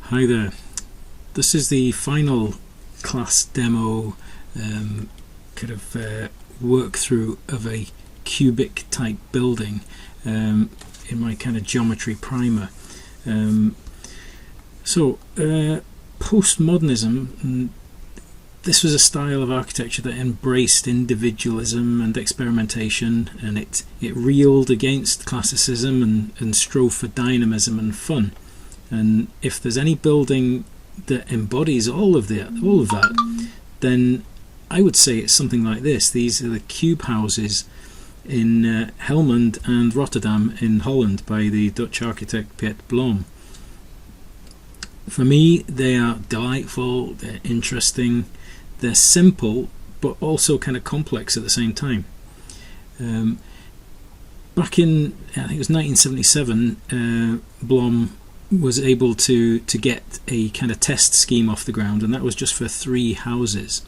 Hi there. This is the final class demo work through of a cubic type building in my kind of geometry primer. Postmodernism, this was a style of architecture that embraced individualism and experimentation, and it reeled against classicism and strove for dynamism and fun. And if there's any building that embodies all of that, then I would say it's something like this. These are the cube houses in Helmond and Rotterdam in Holland by the Dutch architect Piet Blom. For me, they are delightful, they're interesting, they're simple, but also kind of complex at the same time. Back in, I think it was 1977, Blom was able to get a kind of test scheme off the ground, and that was just for 3 houses.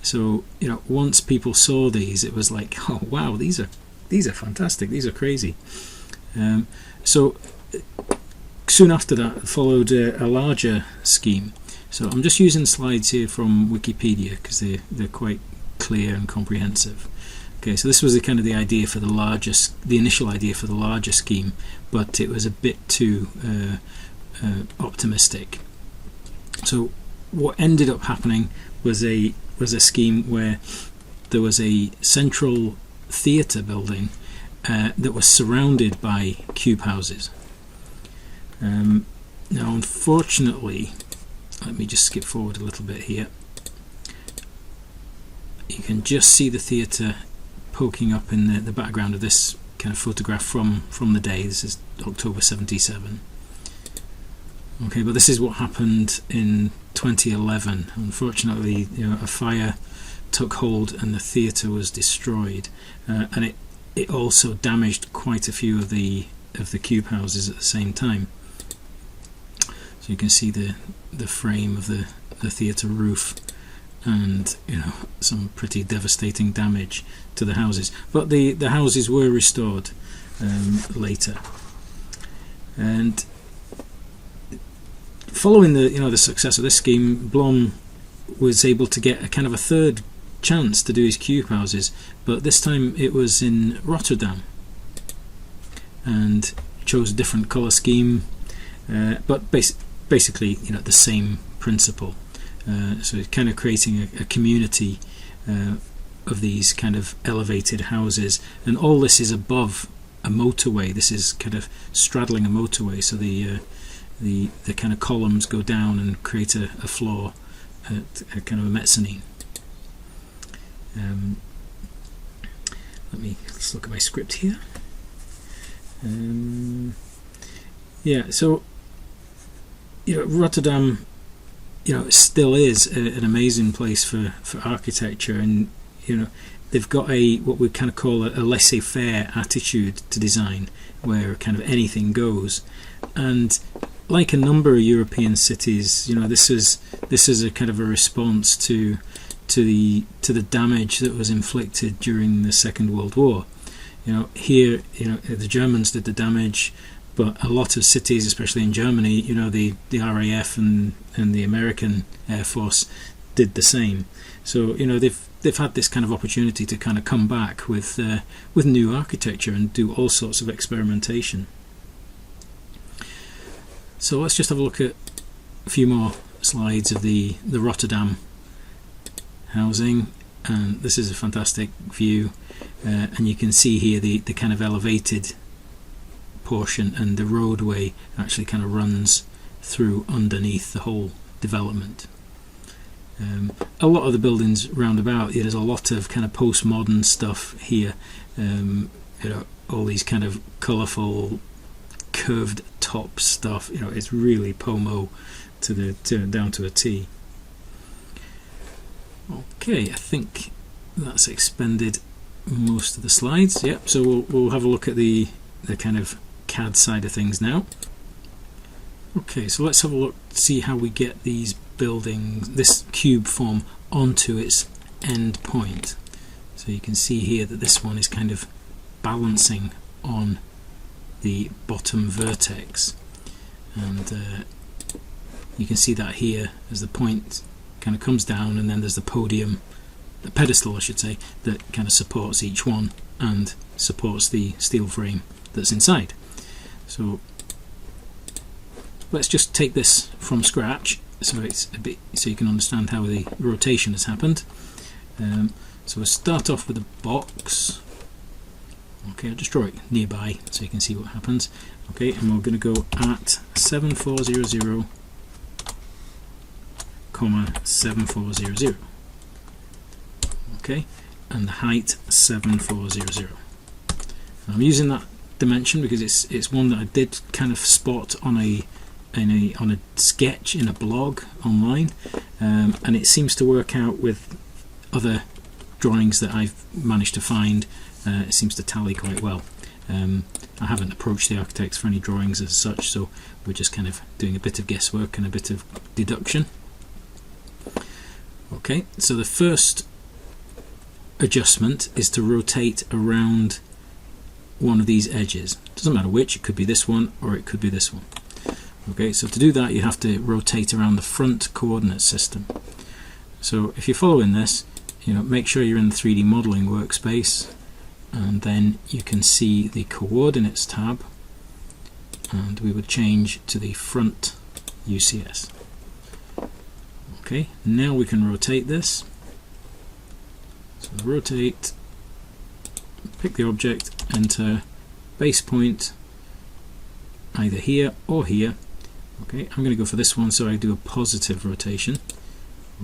So once people saw these, it was like, oh wow, these are fantastic, these are crazy. So soon after that followed a larger scheme. So I'm just using slides here from Wikipedia because they're quite clear and comprehensive. Okay, so this was the idea for the initial idea for the larger scheme, but it was a bit too optimistic. So what ended up happening was a scheme where there was a central theatre building that was surrounded by cube houses. Now, unfortunately, let me just skip forward a little bit here. You can just see the theatre poking up in the background of this kind of photograph from the day. This is October 77. Okay, but this is what happened in 2011. Unfortunately, a fire took hold and the theatre was destroyed, and it also damaged quite a few of the cube houses at the same time. So you can see the frame of the theatre roof, and some pretty devastating damage to the houses. But the houses were restored later, and following the success of this scheme, Blom was able to get a kind of a third chance to do his cube houses, but this time it was in Rotterdam, and chose a different colour scheme, but basically the same principle. So it's kind of creating a community of these kind of elevated houses, and all this is above a motorway. This is kind of straddling a motorway, so the kind of columns go down and create a floor, a kind of a mezzanine. Let's look at my script here. So Rotterdam, it still is an amazing place for architecture, and they've got what we kind of call a laissez-faire attitude to design, where kind of anything goes. And like a number of European cities, this is a kind of a response to the damage that was inflicted during the Second World War. Here, the Germans did the damage, but a lot of cities, especially in Germany, the RAF and the American Air Force did the same. So they've had this kind of opportunity to kind of come back with new architecture and do all sorts of experimentation. So let's just have a look at a few more slides of the Rotterdam housing, and this is a fantastic view, and you can see here the kind of elevated portion, and the roadway actually kind of runs through underneath the whole development. A lot of the buildings round about, there's a lot of kind of postmodern stuff here, all these kind of colourful curved top stuff. It's really Pomo down to a T. Okay, I think that's expended most of the slides. Yep. So we'll have a look at the kind of CAD side of things now. Okay, so let's have a look, see how we get these buildings, this cube form, onto its end point. So you can see here that this one is kind of balancing on the bottom vertex, and you can see that here as the point kind of comes down, and then there's the podium, the pedestal I should say, that kind of supports each one and supports the steel frame that's inside. So let's just take this from scratch so it's a bit, so you can understand how the rotation has happened. So we'll start off with a box. Okay, I'll just draw it nearby so you can see what happens. Okay, and we're going to go at 7400, 7400. Okay, and the height 7400. And I'm using that dimension because it's one that I did kind of spot on a sketch in a blog online, and it seems to work out with other drawings that I've managed to find. It seems to tally quite well. I haven't approached the architects for any drawings as such, so we're just kind of doing a bit of guesswork and a bit of deduction. Okay, so the first adjustment is to rotate around one of these edges. Doesn't matter which, it could be this one or it could be this one. Okay, so to do that you have to rotate around the front coordinate system. So if you're following this, make sure you're in the 3D modeling workspace, and then you can see the coordinates tab, and we would change to the front UCS. Okay, now we can rotate this. So rotate, pick the object, enter base point either here or here. Okay, I'm going to go for this one, so I do a positive rotation.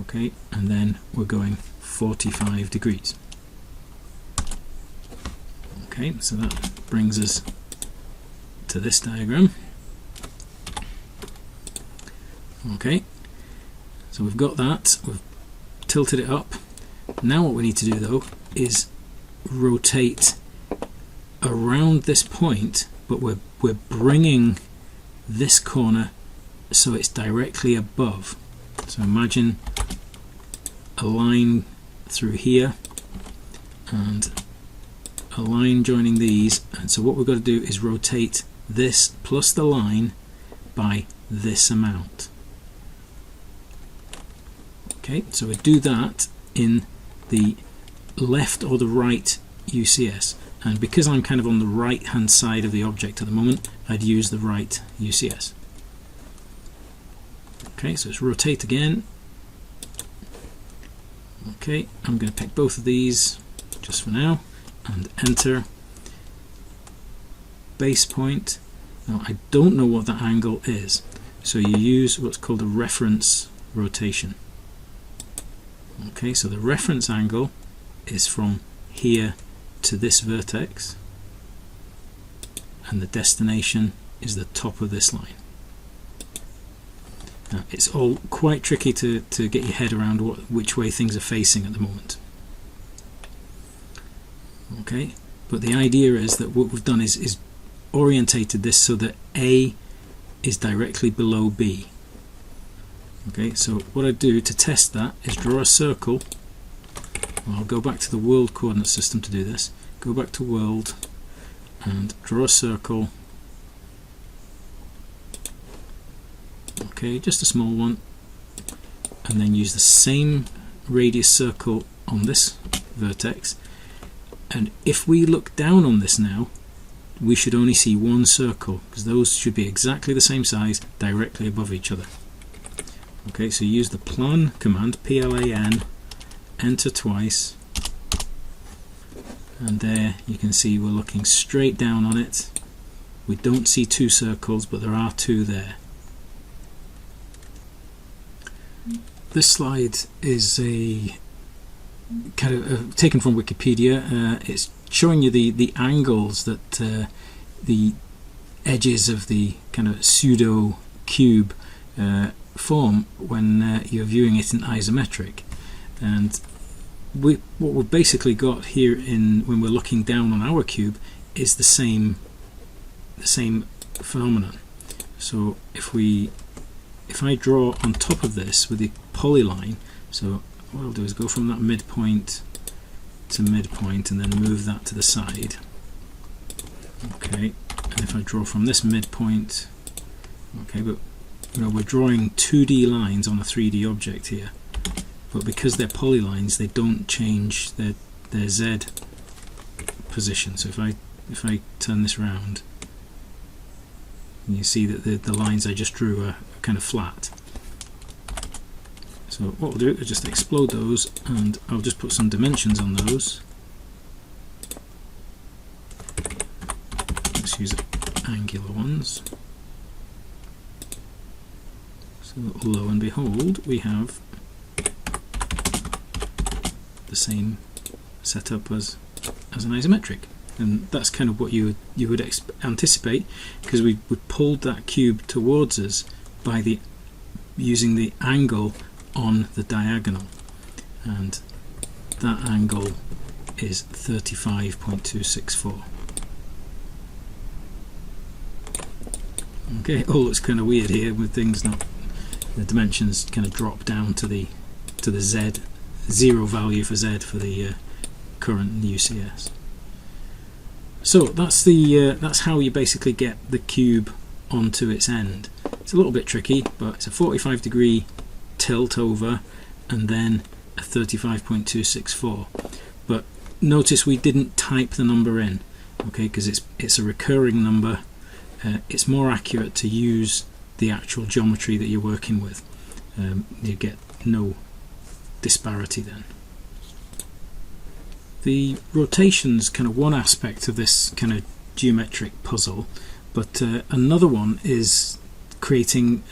Okay, and then we're going 45 degrees. Okay, so that brings us to this diagram. Okay, so we've got that, we've tilted it up. Now what we need to do though is rotate around this point, but we're bringing this corner so it's directly above. So imagine a line through here and a line joining these, and so what we've got to do is rotate this plus the line by this amount. Okay, so we do that in the left or the right UCS, and because I'm kind of on the right hand side of the object at the moment, I'd use the right UCS. Okay, so let's rotate again. Okay, I'm going to pick both of these just for now and enter base point. Now I don't know what that angle is, so you use what's called a reference rotation. Okay, so the reference angle is from here to this vertex, and the destination is the top of this line. Now, it's all quite tricky to get your head around which way things are facing at the moment. Okay, but the idea is that what we've done is orientated this so that A is directly below B. Okay, so what I do to test that is draw a circle. Well, I'll go back to the world coordinate system to do this. Go back to world and draw a circle. Okay, just a small one, and then use the same radius circle on this vertex, and if we look down on this now, we should only see one circle because those should be exactly the same size directly above each other. Okay, so use the plan command, PLAN, enter twice, and there you can see we're looking straight down on it. We don't see two circles, but there are two there. This slide is a kind of taken from Wikipedia. It's showing you the angles that the edges of the kind of pseudo cube form when you're viewing it in isometric. And what we've basically got here when we're looking down on our cube is the same phenomenon. So if I draw on top of this with the polyline, so what I'll do is go from that midpoint to midpoint and then move that to the side. Okay, and if I draw from this midpoint, okay, but we're drawing 2D lines on a 3D object here, but because they're polylines, they don't change their Z position. So if I turn this around, you see that the lines I just drew are kind of flat. So what we'll do is just explode those, and I'll just put some dimensions on those. Let's use angular ones. So lo and behold, we have the same setup as an isometric, and that's kind of what you would anticipate, because we pulled that cube towards us by using the angle on the diagonal, and that angle is 35.264. Okay, it all looks kind of weird here with things not, the dimensions kind of drop down to the Z, zero value for Z for the current UCS. So that's how you basically get the cube onto its end. It's a little bit tricky, but it's a 45-degree tilt over and then a 35.264. But notice we didn't type the number in, okay, because it's a recurring number. It's more accurate to use the actual geometry that you're working with. You get no disparity then. The rotation's kind of one aspect of this kind of geometric puzzle, but another one is creating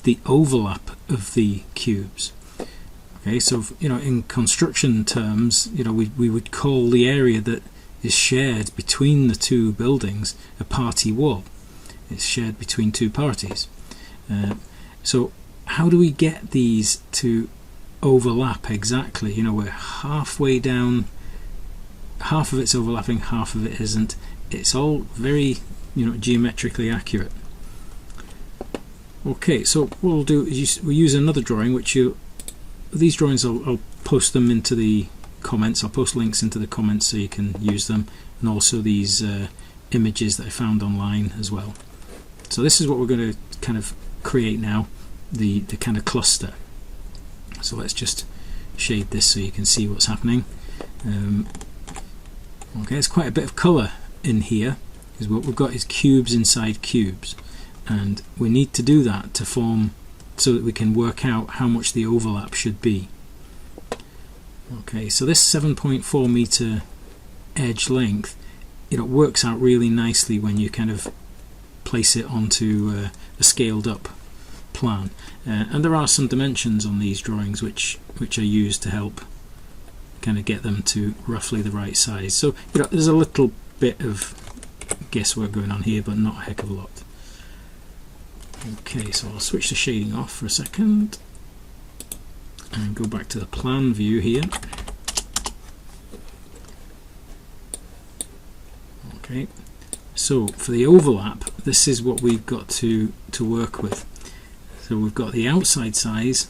the overlap of the cubes. Okay, so in construction terms, we would call the area that is shared between the two buildings a party wall. It's shared between two parties. So how do we get these to overlap exactly? We're halfway down, half of it's overlapping, half of it isn't. It's all very geometrically accurate. Okay, so what we'll do is we'll use another drawing, these drawings I'll post them into the comments. I'll post links into the comments so you can use them, and also these images that I found online as well. So this is what we're going to kind of create now, the kind of cluster. So let's just shade this so you can see what's happening. Okay, it's quite a bit of colour in here, because what we've got is cubes inside cubes, and we need to do that to form so that we can work out how much the overlap should be. Okay, so this 7.4 meter edge length, works out really nicely when you kind of place it onto a scaled up plan, and there are some dimensions on these drawings which are used to help kind of get them to roughly the right size. So there's a little bit of guesswork going on here, but not a heck of a lot. Okay, so I'll switch the shading off for a second and go back to the plan view here. Okay, so for the overlap, this is what we've got to work with. So we've got the outside size,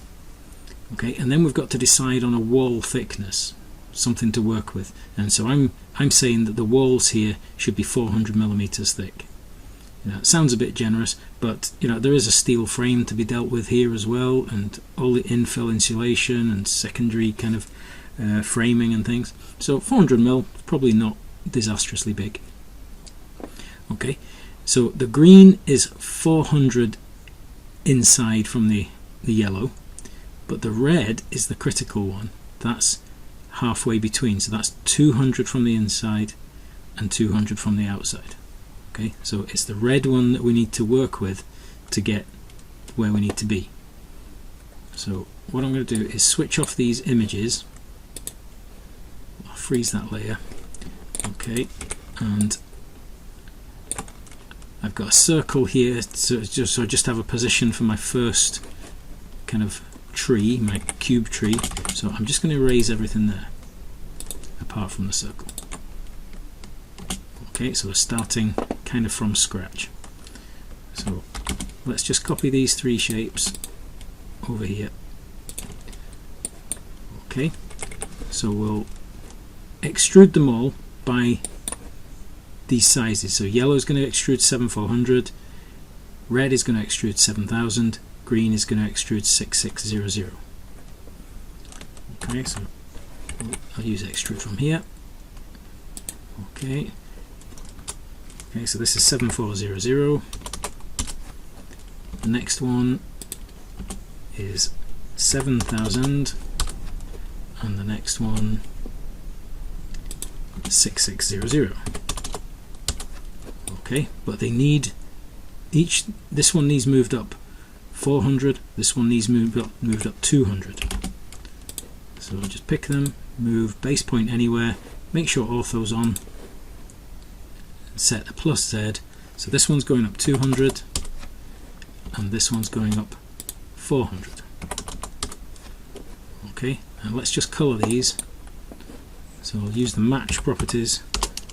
okay, and then we've got to decide on a wall thickness, something to work with. And so I'm saying that the walls here should be 400 millimeters thick. It sounds a bit generous, but there is a steel frame to be dealt with here as well, and all the infill insulation and secondary kind of framing and things. So 400 mil, probably not disastrously big. Okay, so the green is 400 inside from the yellow, but the red is the critical one. That's halfway between, so that's 200 from the inside and 200 from the outside. Okay, so it's the red one that we need to work with to get where we need to be. So what I'm going to do is switch off these images. I'll freeze that layer. Okay, and I've got a circle here, so I just have a position for my first kind of tree, my cube tree. So I'm just going to erase everything there, apart from the circle. Okay, so we're starting kind of from scratch. So let's just copy these three shapes over here. Okay, so we'll extrude them all by these sizes. So yellow is going to extrude 7400, red is going to extrude 7000, green is going to extrude 6600. Okay, so I'll use extrude from here. Okay, so this is 7400. The next one is 7000, and the next one 6600. Okay, but they need this one needs moved up 400, this one needs moved up 200. So I'll just pick them, move base point anywhere, make sure ortho's on, and set the plus Z. So this one's going up 200 and this one's going up 400. Okay, and let's just colour these. So I'll use the match properties.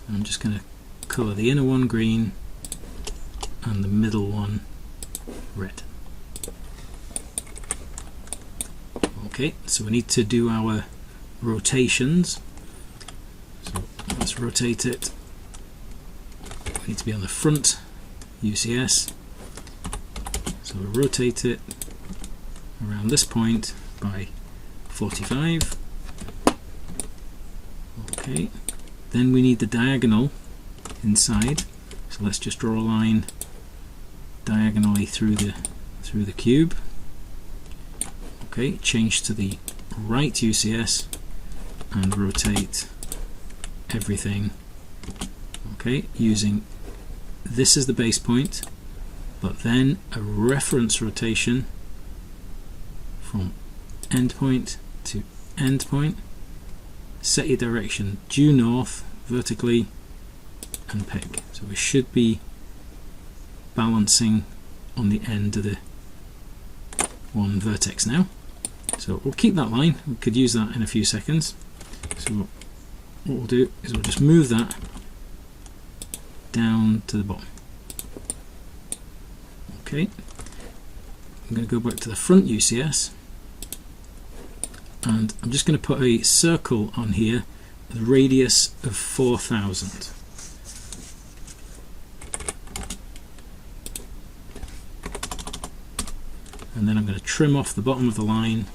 I'm just going to colour the inner one green and the middle one red. Okay, so we need to do our rotations. So let's rotate it. We need to be on the front UCS. So we'll rotate it around this point by 45. Okay, then we need the diagonal inside. So let's just draw a line diagonally through the cube. Okay, change to the right UCS and rotate everything. Okay, using this as the base point, but then a reference rotation from endpoint to endpoint. Set your direction due north vertically and pick. So we should be balancing on the end of the one vertex now. So we'll keep that line, we could use that in a few seconds. So what we'll do is we'll just move that down to the bottom. Okay, I'm going to go back to the front UCS and I'm just going to put a circle on here, the radius of 4000. And then I'm going to trim off the bottom of the line.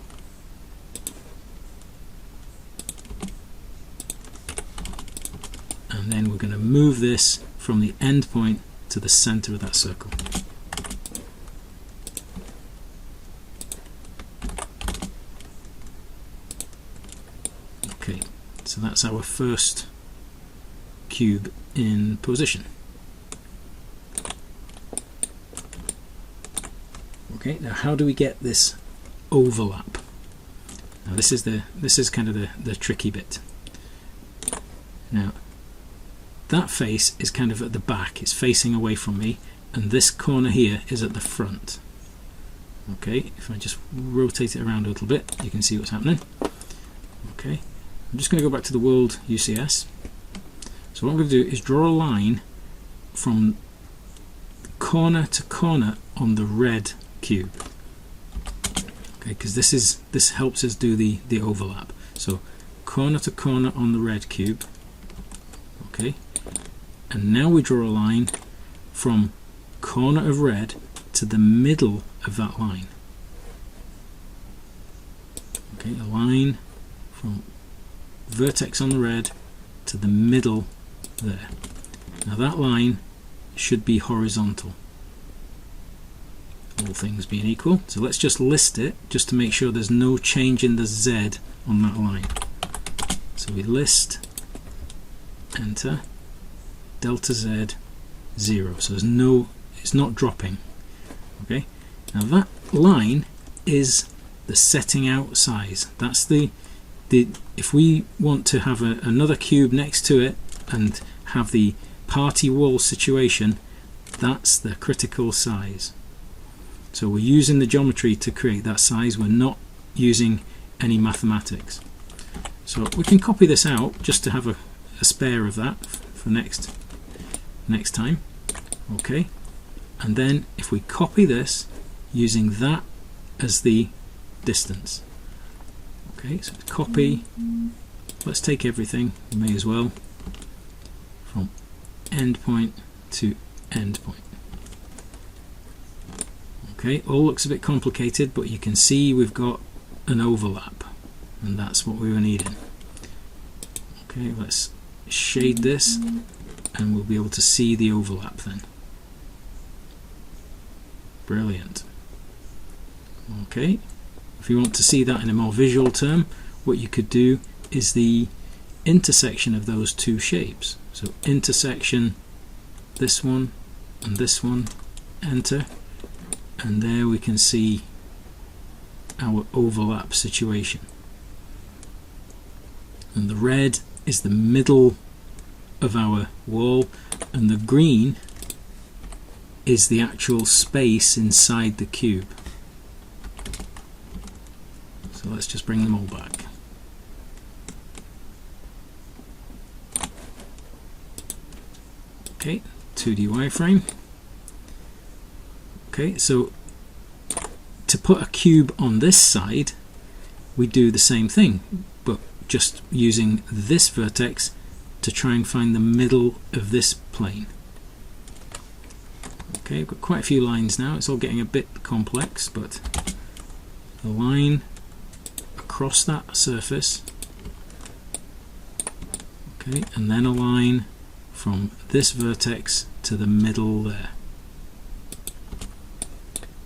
And then we're going to move this from the end point to the center of that circle. Okay, so that's our first cube in position. Okay, now how do we get this overlap? Now this is kind of the tricky bit. Now that face is kind of at the back, it's facing away from me, and this corner here is at the front. Okay, if I just rotate it around a little bit, you can see what's happening. Okay, I'm just going to go back to the world UCS. So what I'm going to do is draw a line from corner to corner on the red cube. Okay, because this helps us do the overlap. So corner to corner on the red cube. Okay, and now we draw a line from corner of red to the middle of that line. Okay, a line from vertex on the red to the middle there. Now that line should be horizontal, all things being equal. So let's just list it just to make sure there's no change in the Z on that line. So we list, enter, delta Z 0. So there's no, it's not dropping. Okay, now that line is the setting out size. That's the if we want to have another cube next to it and have the party wall situation, that's the critical size. So we're using the geometry to create that size, we're not using any mathematics. So we can copy this out just to have a spare of that for next time. Okay, and then if we copy this using that as the distance. Okay, so to copy, let's take everything, we may as well, from endpoint to endpoint. Okay, all looks a bit complicated, but you can see we've got an overlap, and that's what we were needing. Okay, let's shade this, and we'll be able to see the overlap then. Brilliant. Okay, if you want to see that in a more visual term, what you could do is the intersection of those two shapes. So intersection, this one and this one, enter, and there we can see our overlap situation. And the red is the middle of our wall, and the green is the actual space inside the cube. So let's just bring them all back. Okay, 2D wireframe. Okay, so to put a cube on this side, we do the same thing, but just using this vertex to try and find the middle of this plane. Okay, I've got quite a few lines now. It's all getting a bit complex, but a line across that surface, okay, and then a line from this vertex to the middle there.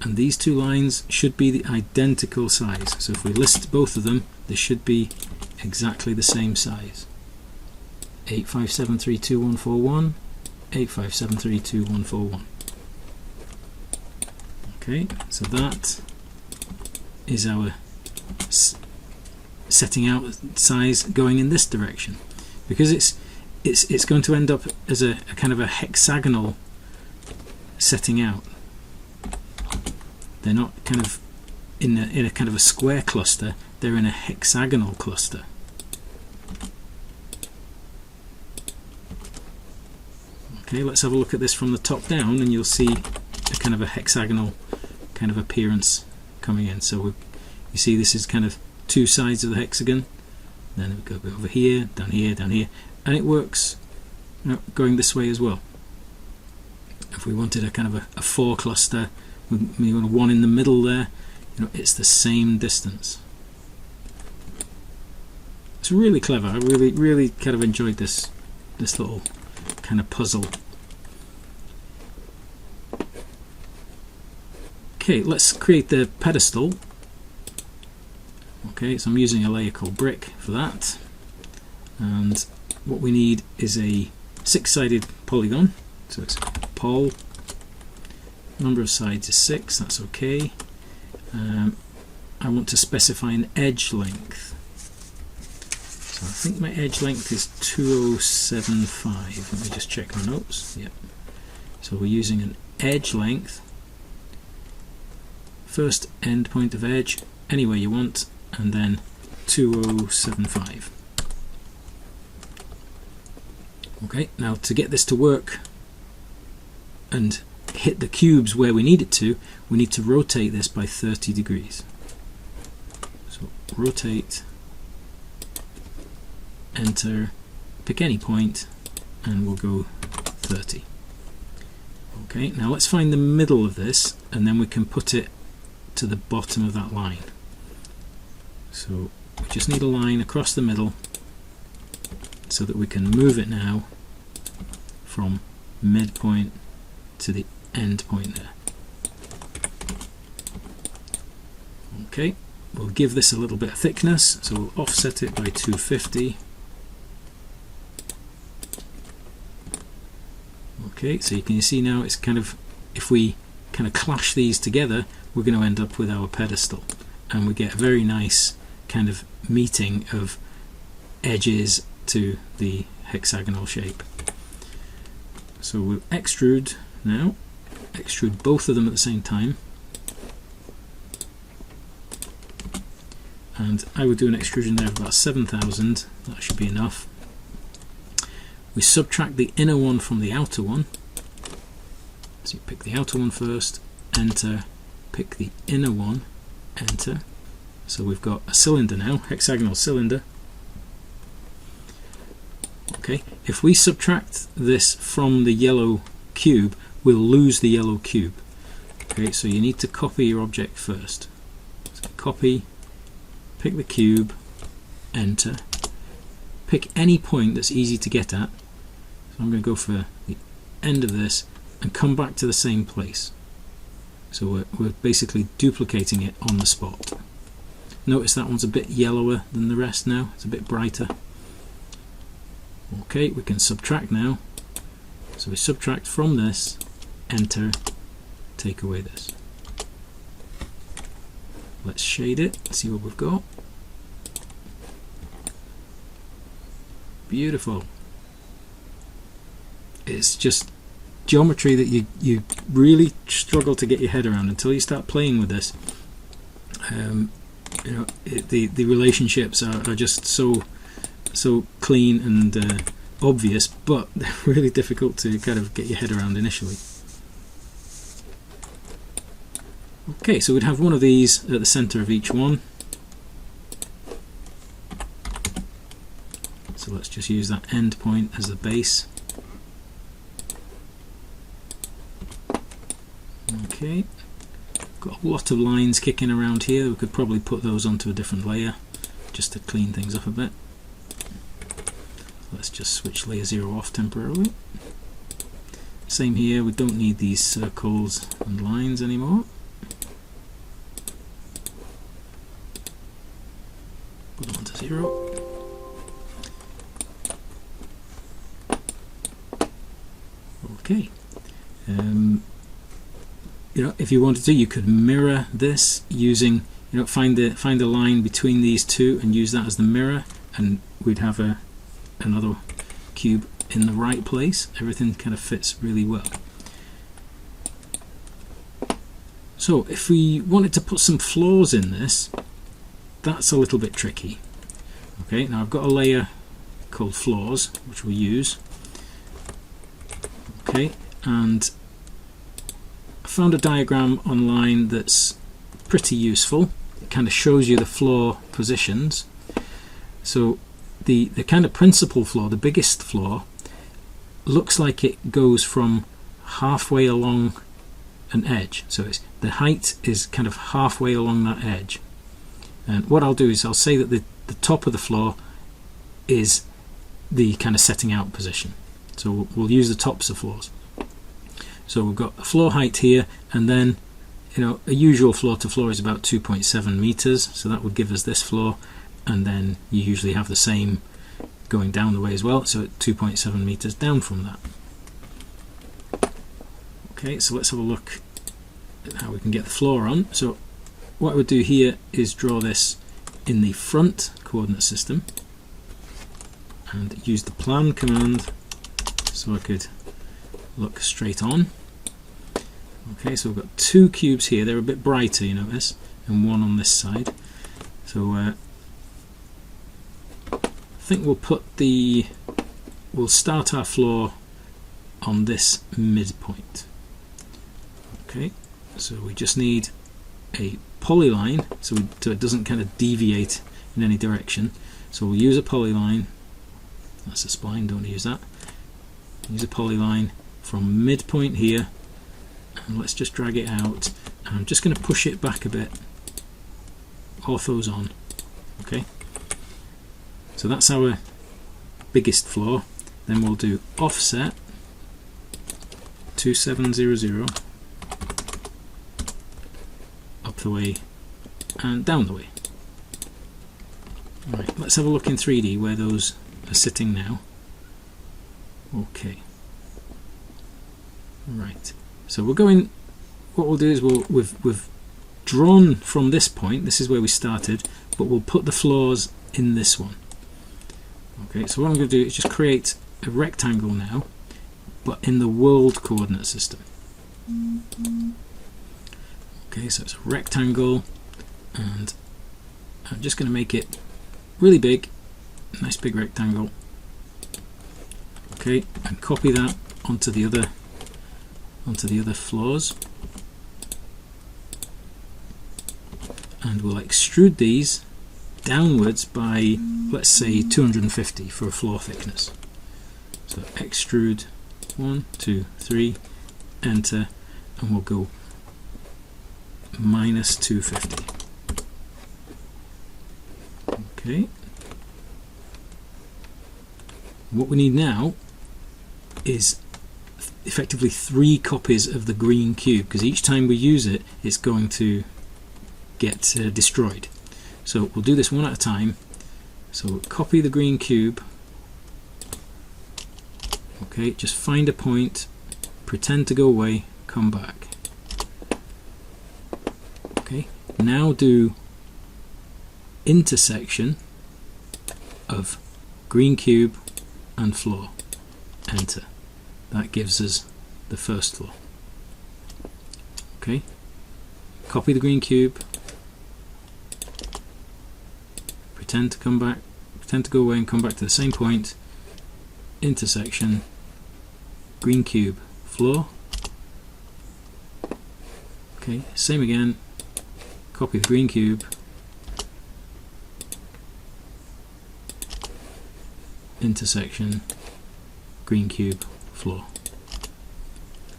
And these two lines should be the identical size. So if we list both of them, they should be exactly the same size. 857324141, 857324141. Okay, so that is our setting out size going in this direction, because it's going to end up as a kind of a hexagonal setting out. They're not kind of in a kind of a square cluster, they're in a hexagonal cluster. Okay, let's have a look at this from the top down, and you'll see a kind of a hexagonal kind of appearance coming in. So you see this is kind of two sides of the hexagon, then we go over here, down here, down here, and it works, you know, going this way as well. If we wanted a kind of a four cluster, we want one in the middle there, you know, it's the same distance. It's really clever. I really kind of enjoyed this little kind of puzzle. Okay, let's create the pedestal. Okay, so I'm using a layer called brick for that, and what we need is a six-sided polygon. So it's pol, number of sides is 6, that's okay. I want to specify an edge length. So I think my edge length is 2075. Let me just check my notes. Yep. So we're using an edge length, first end point of edge, anywhere you want, and then 2075. Okay, now to get this to work and hit the cubes where we need it to, we need to rotate this by 30 degrees. So rotate, enter, pick any point, and we'll go 30. Okay, now let's find the middle of this, and then we can put it to the bottom of that line. So we just need a line across the middle so that we can move it now from midpoint to the end point there. Okay, we'll give this a little bit of thickness, so we'll offset it by 250. Okay, so you can see now it's kind of, if we kind of clash these together, we're going to end up with our pedestal, and we get a very nice kind of meeting of edges to the hexagonal shape. So we'll extrude now, extrude both of them at the same time, and I would do an extrusion there of about 7,000. That should be enough. We subtract the inner one from the outer one, so you pick the outer one first, enter, pick the inner one, enter. So we've got a cylinder now, hexagonal cylinder. Okay, if we subtract this from the yellow cube, we'll lose the yellow cube. Okay, so you need to copy your object first. So copy, pick the cube, enter, pick any point that's easy to get at. So I'm going to go for the end of this and come back to the same place. So we're basically duplicating it on the spot. Notice that one's a bit yellower than the rest now, it's a bit brighter. Okay, we can subtract now. So we subtract from this, enter, take away this. Let's shade it, see what we've got. Beautiful. It's just geometry that you really struggle to get your head around until you start playing with this. You know, the relationships are just so clean and obvious, but they're really difficult to kind of get your head around initially. Okay, so we'd have one of these at the center of each one. So let's just use that end point as the base. Okay, got a lot of lines kicking around here. We could probably put those onto a different layer just to clean things up a bit. Let's just switch layer 0 off temporarily. Same here, we don't need these circles and lines anymore. Put them onto 0. Okay. You know, if you wanted to, you could mirror this using, you know, find a line between these two and use that as the mirror, and we'd have another cube in the right place. Everything kind of fits really well. So if we wanted to put some floors in this, that's a little bit tricky. Okay, now I've got a layer called floors which we'll use. Okay, and I found a diagram online that's pretty useful. It kind of shows you the floor positions. So the kind of principal floor, the biggest floor, looks like it goes from halfway along an edge. So the height is kind of halfway along that edge. And what I'll do is I'll say that the top of the floor is the kind of setting out position. So we'll use the tops of floors. So we've got a floor height here, and then, you know, a usual floor to floor is about 2.7 meters, so that would give us this floor, and then you usually have the same going down the way as well, so at 2.7 meters down from that. Okay, so let's have a look at how we can get the floor on. So what I would do here is draw this in the front coordinate system and use the plan command so I could look straight on. Okay, so we've got two cubes here. They're a bit brighter, you notice, and one on this side. So I think we'll start our floor on this midpoint. Okay, so we just need a polyline so it doesn't kind of deviate in any direction. So we'll use a polyline. That's a spline, don't use that. Use a polyline from midpoint here, and let's just drag it out, and I'm just going to push it back a bit, orthos on. Okay, so that's our biggest floor. Then we'll do offset 2700 up the way and down the way. Right, let's have a look in 3D where those are sitting now. Okay. Right, so we're going, what we'll do is we've drawn from this point, this is where we started, but we'll put the floors in this one. Okay, so what I'm going to do is just create a rectangle now, but in the world coordinate system. Okay, so it's a rectangle, and I'm just going to make it really big, nice big rectangle. Okay, and copy that onto the other floors, and we'll extrude these downwards by, let's say, 250 for a floor thickness. So extrude 1, 2, 3, enter, and we'll go minus 250. Okay. What we need now is effectively 3 copies of the green cube, because each time we use it, it's going to get destroyed. So we'll do this one at a time. So copy the green cube. Okay, just find a point, pretend to go away, come back. Okay, now do intersection of green cube and floor. Enter. That gives us the first floor. Okay, copy the green cube, pretend to come back, pretend to go away and come back to the same point, intersection, green cube, floor. Okay, same again, copy the green cube, intersection, green cube, floor.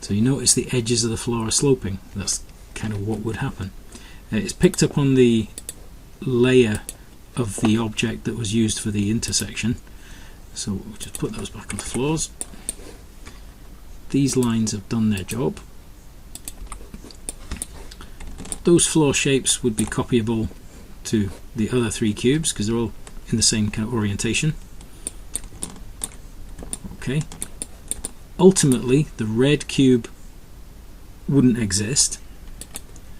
So you notice the edges of the floor are sloping. That's kind of what would happen. It's picked up on the layer of the object that was used for the intersection. So we'll just put those back on the floors. These lines have done their job. Those floor shapes would be copyable to the other 3 cubes because they're all in the same kind of orientation. Okay. Ultimately, the red cube wouldn't exist.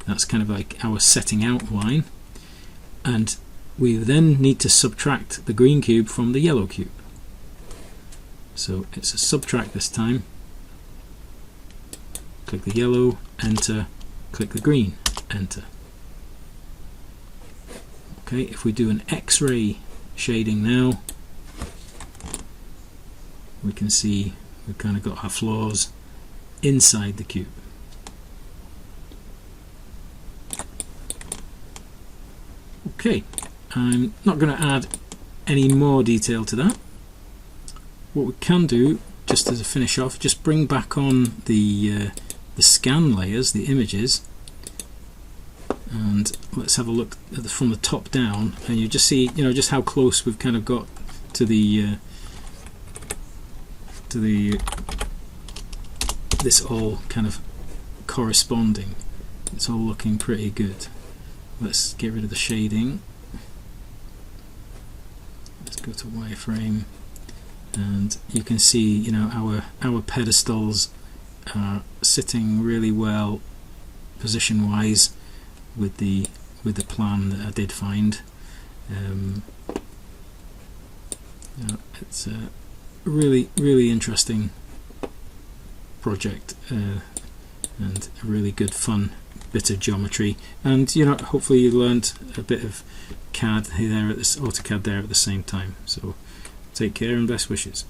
That's kind of like our setting out line. And we then need to subtract the green cube from the yellow cube. So it's a subtract this time. Click the yellow, enter, click the green, enter. Okay, if we do an X-ray shading now, we can see we've kind of got our floors inside the cube. Okay, I'm not going to add any more detail to that. What we can do, just as a finish off, just bring back on the scan layers, the images, and let's have a look at from the top down, and you just see, just how close we've kind of got to the this all kind of corresponding. It's all looking pretty good. Let's get rid of the shading. Let's go to wireframe, and you can see, our pedestals are sitting really well position wise with the plan that I did find. It's a really interesting project, and a really good fun bit of geometry, and hopefully you learned a bit of CAD there at this AutoCAD there at the same time. So take care and best wishes.